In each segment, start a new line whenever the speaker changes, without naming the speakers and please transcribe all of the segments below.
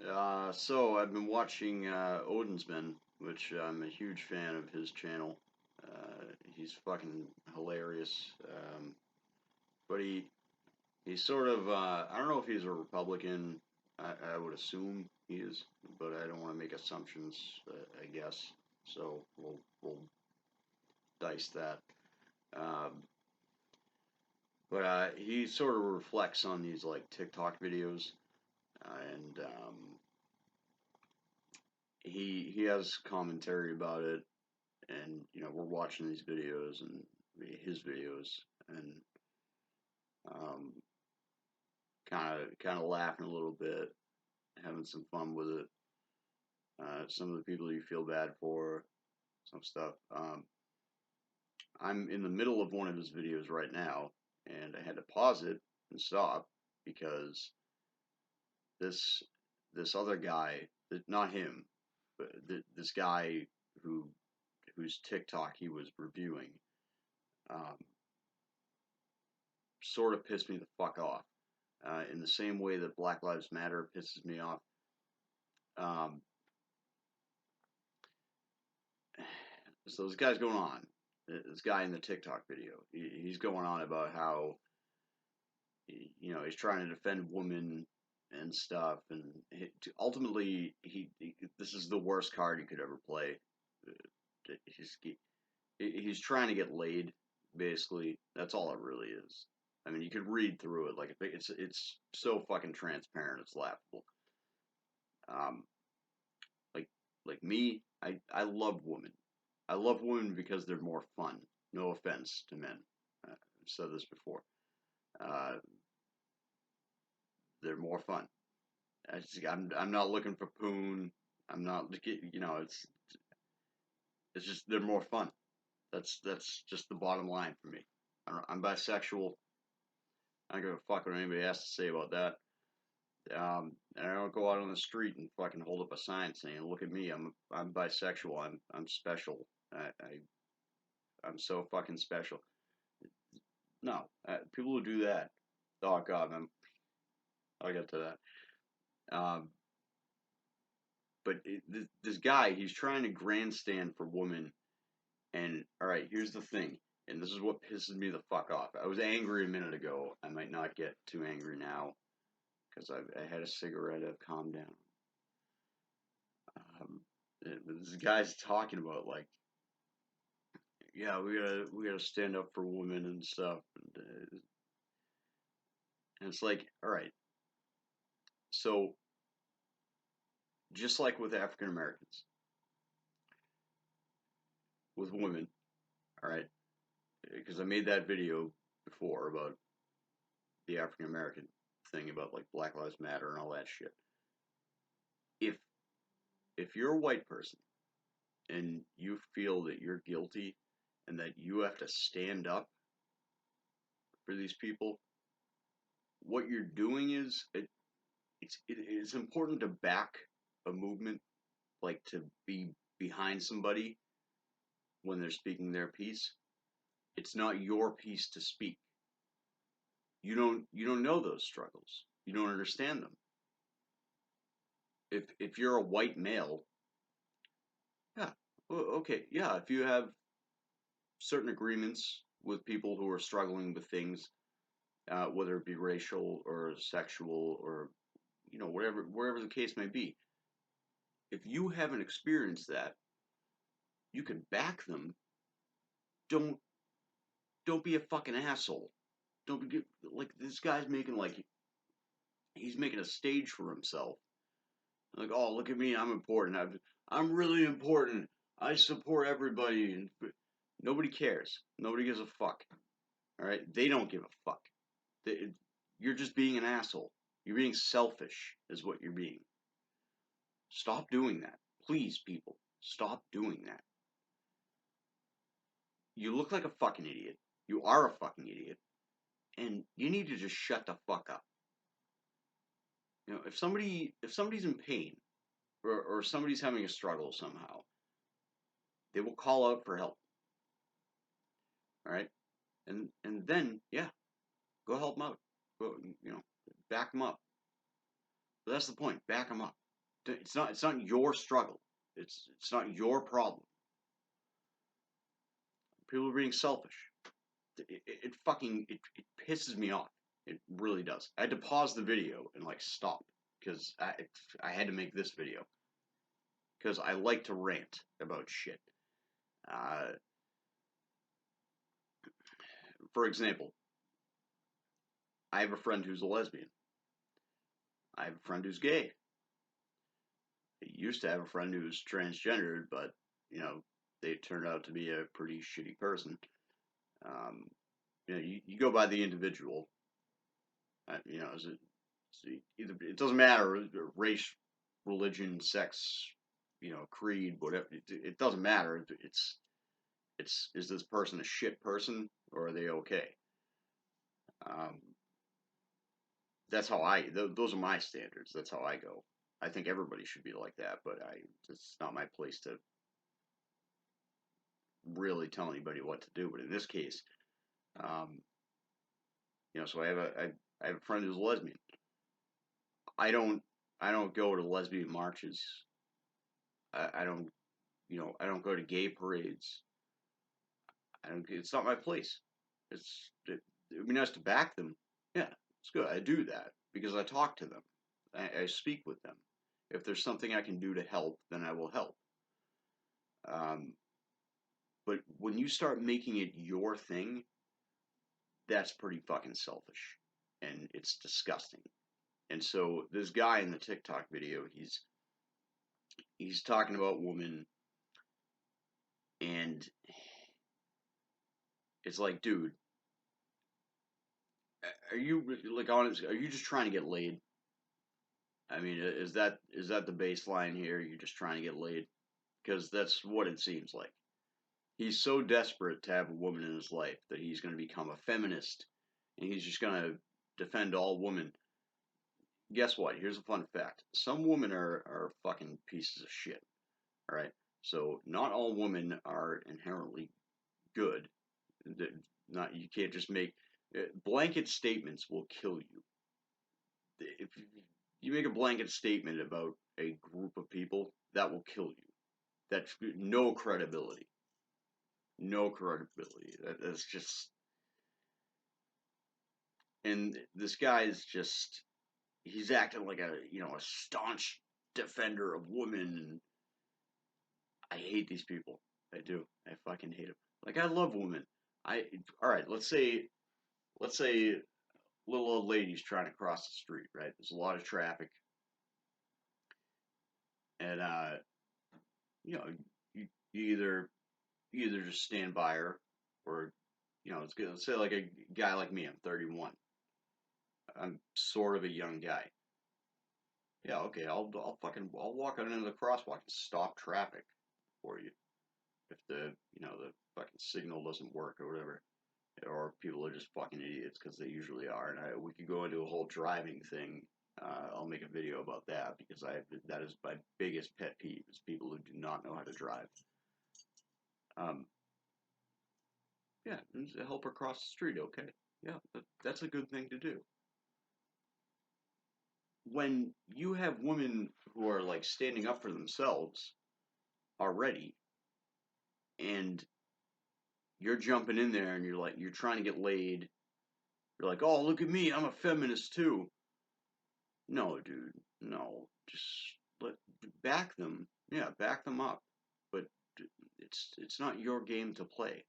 So I've been watching Odin's Men, which I'm a huge fan of his channel. He's fucking hilarious. But he's sort of I don't know if he's a Republican. I would assume he is, but I don't want to make assumptions. I guess so. We'll dice that. Um, but he sort of reflects on these like TikTok videos, and he has commentary about it, and we're watching these videos and his videos, and um, kind of laughing a little bit, having some fun with it. Some of the people you feel bad for, some stuff. I'm in the middle of one of his videos right now, and I had to pause it and stop because this this other guy, not him, but this guy who whose TikTok he was reviewing, um, sort of pissed me the fuck off. In the same way that Black Lives Matter pisses me off. Um, so this guy's going on. This guy in the TikTok video, he's going on about how he's trying to defend women and stuff, and ultimately this is the worst card he could ever play. He's he's trying to get laid, basically. That's all it really is. I mean, you could read through it like it's so fucking transparent. It's laughable. Um, like like me, I love women. I love women because they're more fun. No offense to men. I've said this before. Uh, they're more fun. I'm not looking for poon. I'm not it's just they're more fun. That's just the bottom line for me. I'm bisexual. I don't give a fuck what anybody has to say about that. And I don't go out on the street and fucking hold up a sign saying, "Look at me, I'm bisexual. I'm special. I'm so fucking special." No, people who do that, oh god, I'll get to that. But this guy, he's trying to grandstand for women. And all right, here's the thing, and this is what pisses me the fuck off. I was angry a minute ago. I might not get too angry now because I had a cigarette. I've calmed down. Um, this guy's talking about like, yeah, we gotta stand up for women and stuff, and it's like, all right, so just like with African Americans, with women, all right, because I made that video before about the African American thing about like Black Lives Matter and all that shit. If if you're a white person and you feel that you're guilty and that you have to stand up for these people, what you're doing is it's important to back a movement, like to be behind somebody when they're speaking their piece. It's not your piece to speak. You don't know those struggles. You don't understand them. If you're a white male, yeah, okay, yeah. If you have certain agreements with people who are struggling with things, whether it be racial or sexual or whatever, wherever the case may be, if you haven't experienced that, you can back them. Don't don't be a fucking asshole. Don't be like this guy's making like he's making a stage for himself. Like, oh, look at me, I'm important. I'm really important. I support everybody. And nobody cares. Nobody gives a fuck. All right, they don't give a fuck. They, you're just being an asshole. You're being selfish, is what you're being. Stop doing that, please, people. Stop doing that. You look like a fucking idiot. You are a fucking idiot, and you need to just shut the fuck up. If somebody's in pain or somebody's having a struggle somehow, they will call out for help. All right, and then yeah, go help them out. Go back them up. But that's the point. Back them up. It's not your struggle. It's not your problem. People are being selfish. It pisses me off. It really does. I had to pause the video and like stop because I had to make this video because I like to rant about shit. Uh, for example, I have a friend who's a lesbian. I have a friend who's gay. I used to have a friend who was transgendered, but you know they turned out to be a pretty shitty person. Um, you know, you go by the individual. You know, either it doesn't matter race, religion, sex, you know, creed, whatever. It doesn't matter. It's is this person a shit person or are they okay? Um, that's how those are my standards. That's how I go. I think everybody should be like that, but it's not my place to really tell anybody what to do. But in this case, um, you know, so I have a friend who's a lesbian. I don't I don't go to lesbian marches. I don't you know I don't go to gay parades. I don't. It's not my place. It'd be nice to back them. Yeah, it's good. I do that because I talk to them. I speak with them. If there's something I can do to help, then I will help. Um, but when you start making it your thing, that's pretty fucking selfish, and it's disgusting. And so this guy in the TikTok video, he's talking about women, and it's like, dude, are you like honest? Are you just trying to get laid? I mean, is that the baseline here? You're just trying to get laid? Because that's what it seems like. He's so desperate to have a woman in his life that he's going to become a feminist and he's just going to defend all women. Guess what? Here's a fun fact. Some women are fucking pieces of shit. All right? So not all women are inherently good. Not you can't just make blanket statements will kill you. If you make a blanket statement about a group of people, that will kill you. That's no credibility. No credibility. That's just. And this guy is just. He's acting like a staunch defender of women. And I hate these people. I do. I fucking hate them. Like I love women. All right. Let's say little old lady's trying to cross the street. Right. There's a lot of traffic, and you know you either just stand by her, or it's good. Let's say like a guy like me. I'm 31. I'm sort of a young guy. Yeah, okay. I'll walk out into the crosswalk and stop traffic for you if the fucking signal doesn't work or whatever, or people are just fucking idiots because they usually are. And we could go into a whole driving thing. I'll make a video about that because that is my biggest pet peeve is people who do not know how to drive. Um, yeah, and help her cross the street. Okay, yeah, that's a good thing to do. When you have women who are like standing up for themselves already, and you're jumping in there and you're trying to get laid, you're like, oh, look at me, I'm a feminist too. No, dude, no, just let back them. Yeah, back them up, but it's not your game to play.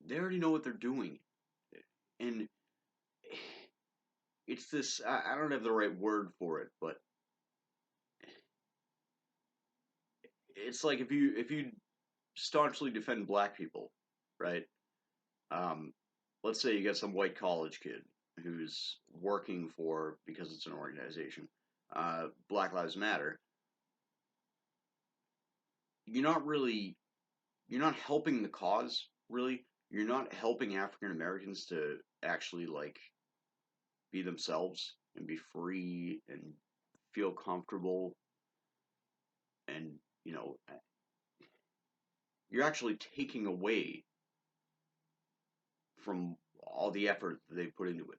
They already know what they're doing, and it's this. I don't have the right word for it, but it's like if you staunchly defend black people, right? Um, let's say you get some white college kid who's working for, because it's an organization, Black Lives Matter. You're not really you're not helping the cause really. You're not helping African Americans to actually like be themselves and be free and feel comfortable, and you know you're actually taking away from all the effort that they put into it.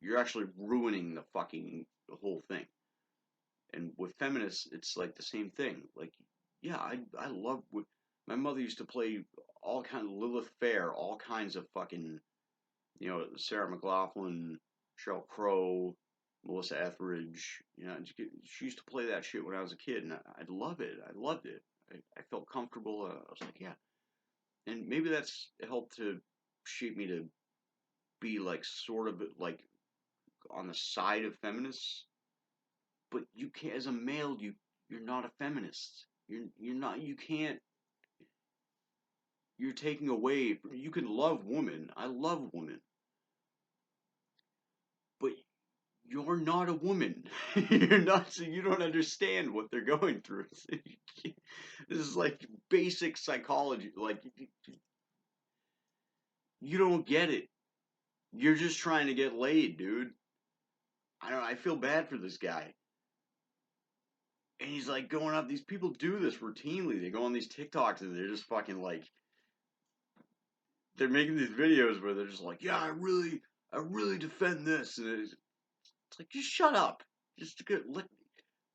You're actually ruining the whole thing. And with feminists, it's like the same thing. Like, yeah, I love what my mother used to play all kind of Lilith Fair, all kinds of fucking, Sarah McLachlan, Sheryl Crow, Melissa Etheridge. She used to play that shit when I was a kid, and I'd love it. I loved it. I felt comfortable. I was like, yeah. And maybe that's helped to shape me to be like sort of like on the side of feminists. But you can't, as a male, you're not a feminist. You're not. You can't. You're taking away. You can love women. I love women, but you're not a woman. You're not. So you don't understand what they're going through. This is like basic psychology. Like you don't get it. You're just trying to get laid, dude. I don't. I feel bad for this guy. And he's like going up. These people do this routinely. They go on these TikToks and they're just fucking like they're making these videos where they're just like, yeah, I really defend this, and it's like, just shut up, just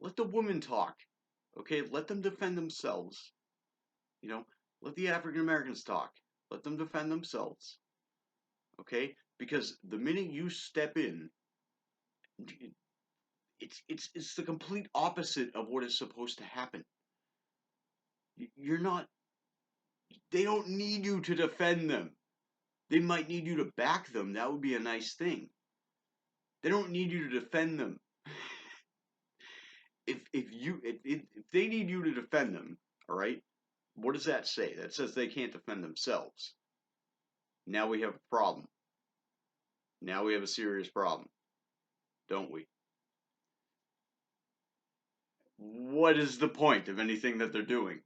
let the women talk, okay? Let them defend themselves, you know. Let the African Americans talk. Let them defend themselves, okay? Because the minute you step in, it's the complete opposite of what is supposed to happen. You're not. They don't need you to defend them. They might need you to back them. That would be a nice thing. They don't need you to defend them. If they need you to defend them, all right, what does that say? That says they can't defend themselves. Now we have a problem. Now we have a serious problem, don't we? What is the point of anything that they're doing?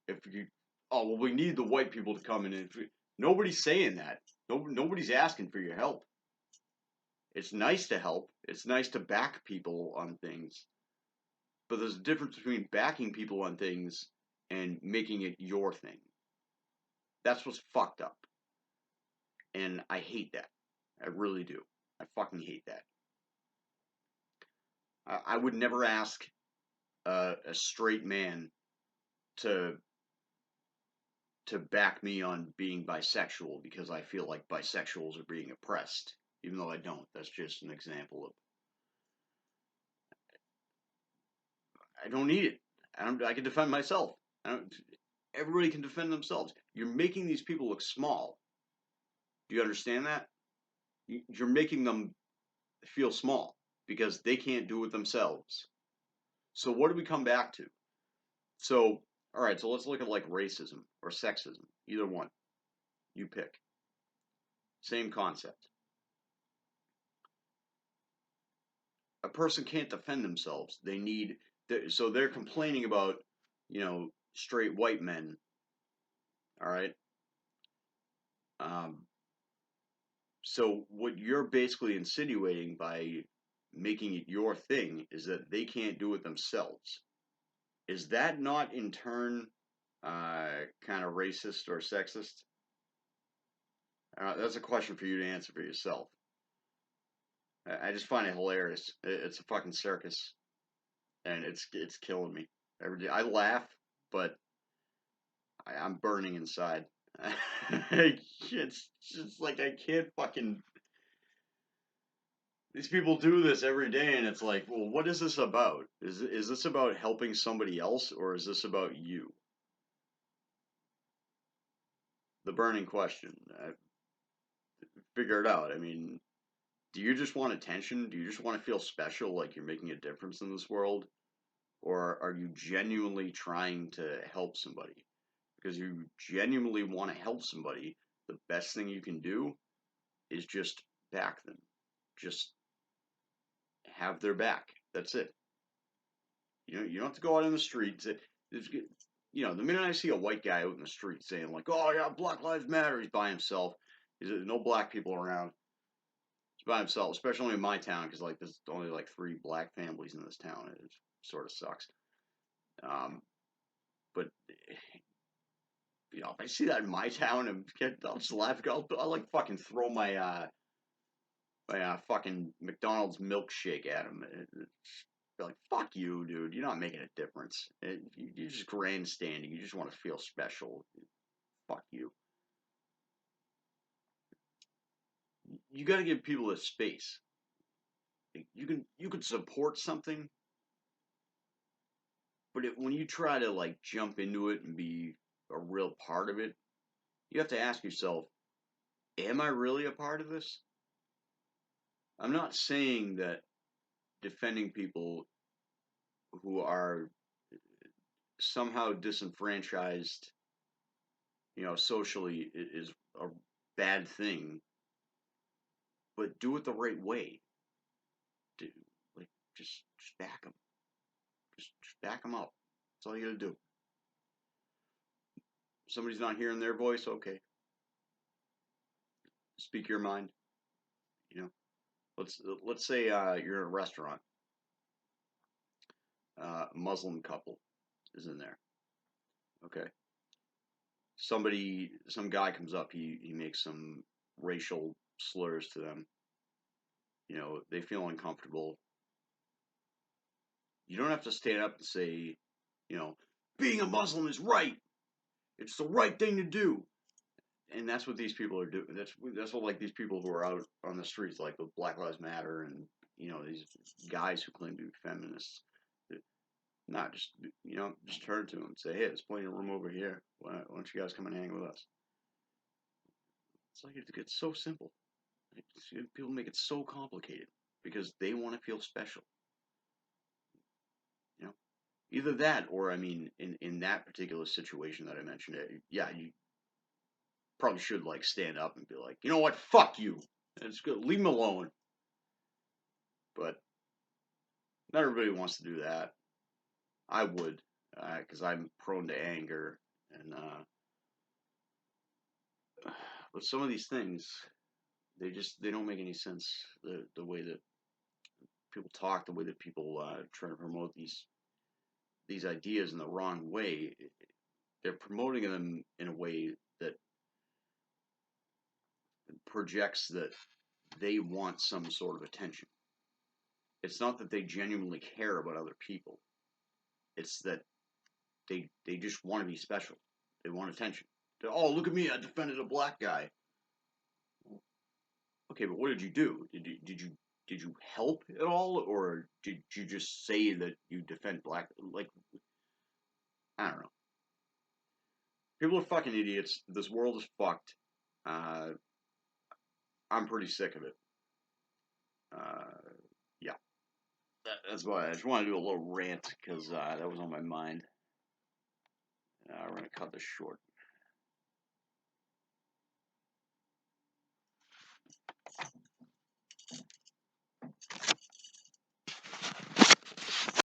If you, oh well, we need the white people to come in. And nobody's saying that. Nobody's asking for your help. It's nice to help. It's nice to back people on things. But there's a difference between backing people on things and making it your thing. That's what's fucked up. And I hate that. I really do. I fucking hate that. I would never ask a straight man to back me on being bisexual because I feel like bisexuals are being oppressed, even though I don't. That's just an example of. I don't need it. I can defend myself. Everybody can defend themselves. You're making these people look small. Do you understand that? You're making them feel small because they can't do it themselves. So what do we come back to? So, all right, so let's look at like racism or sexism. Either one. You pick. Same concept. A person can't defend themselves. So they're complaining about, straight white men. All right. Um, so what you're basically insinuating by making it your thing is that they can't do it themselves. Is that not in turn kind of racist or sexist? That's a question for you to answer for yourself. I just find it hilarious. It's a fucking circus, and it's killing me every day. I laugh, but I'm burning inside. It's just like I can't fucking. These people do this every day, and it's like, well, what is this about? Is this about helping somebody else, or is this about you? The burning question. Figure it out. I mean, do you just want attention? Do you just want to feel special, like you're making a difference in this world? Or are you genuinely trying to help somebody? Because you genuinely want to help somebody, the best thing you can do is just back them. Just have their back. That's it. You don't have to go out in the streets. The minute I see a white guy out in the street saying like, "Oh yeah, Black Lives Matter," he's by himself. There's no black people around. He's by himself, especially in my town, because like there's only like 3 black families in this town. It sort of sucks. Um, but if I see that in my town, I'll just laugh. I'll like fucking throw my fucking McDonald's milkshake at him. Be like, fuck you, dude. You're not making a difference. You're just grandstanding. You just want to feel special. Fuck you. You got to give people a space. You can support something, but when you try to like jump into it and be a real part of it, you have to ask yourself, am I really a part of this? I'm not saying that defending people who are somehow disenfranchised, socially is a bad thing, but do it the right way. Do, like, just back them. Just back them up. That's all you gotta do. Somebody's not hearing their voice, okay. Speak your mind. You know, let's say you're in a restaurant. Muslim couple is in there. Okay. Some guy comes up. He makes some racial slurs to them. They feel uncomfortable. You don't have to stand up and say, you know, being a Muslim is right. It's the right thing to do. And that's what these people are doing. That's what like these people who are out on the streets, like with Black Lives Matter, and these guys who claim to be feminists. Not just just turn to them and say, hey, there's plenty of room over here. Why don't you guys come and hang with us? It's like it's so simple. People make it so complicated because they want to feel special. You know, either that or I mean, in that particular situation that I mentioned, yeah, you probably should like stand up and be like, you know what, fuck you. It's good, leave them alone. But not everybody wants to do that. I would, because I'm prone to anger, and but some of these things, they don't make any sense. The way that people talk, the way that people try to promote these ideas in the wrong way, they're promoting them in a way that projects that they want some sort of attention. It's not that they genuinely care about other people. It's that they just want to be special. They want attention. Oh, look at me! I defended a black guy. Okay, but what did you do? Did you help at all, or did you just say that you defend black? Like, I don't know. People are fucking idiots. This world is fucked. Uh, I'm pretty sick of it. Yeah, that's why I just want to do a little rant because that was on my mind. We're gonna cut this short.